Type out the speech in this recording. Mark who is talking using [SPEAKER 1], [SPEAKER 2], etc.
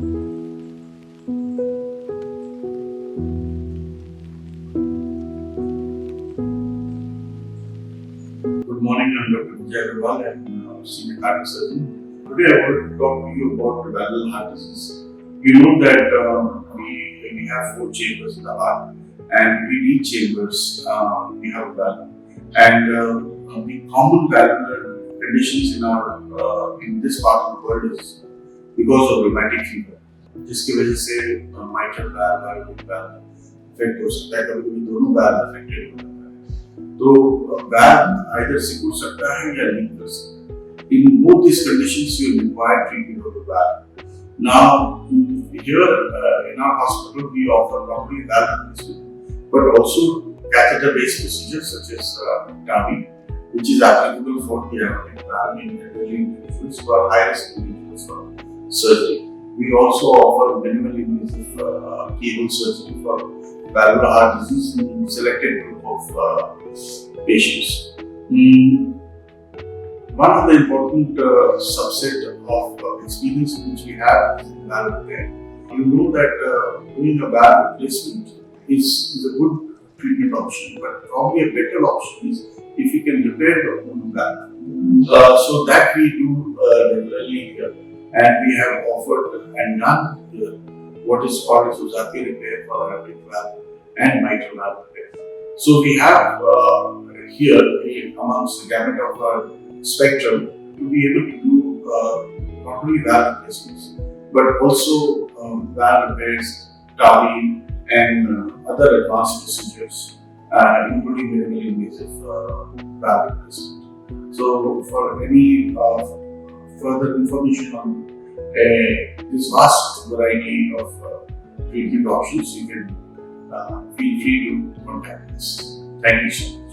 [SPEAKER 1] Good morning, I'm Dr. Vijay Agarwal. I'm senior cardiac surgeon. Today I want to talk to you about the valvular heart disease. You know that we have 4 chambers in the heart, and with each chambers we have a valve. And the common valvular conditions in this part of the world is because of rheumatic fever. जिसकी वजह से mitral valve, aortic valve affect हो सकता है, कभी-कभी दोनों valve affected हो सकता है. तो valve either सिकुड़ सकता है या लीक कर सकता है. In both these conditions, you require treatment of the valve. Now, here in our hospital, we offer not only valve replacement, but also catheter-based procedures such as TAVI, which is applicable for the aortic valve in elderly individuals who are high-risk individuals for surgery. We also offer minimally invasive cable surgery for valvular heart disease in selected group of patients. One of the important subset of experience which we have is in valve repair. You know that doing a valve replacement is a good treatment option, but probably a better option is if you can repair the whole valve. So that we do regularly here, and we have offered and done here what is called as Uzaki repair for aortic valve and mitral valve repair. So we have here amongst the gamut of our spectrum to be able to do not only valve replacements but also valve repairs, TAVI, and other advanced procedures, including minimally invasive valve replacement. So, for any further information on this vast variety of treatment options, you can feel free to contact us. Thank you so much.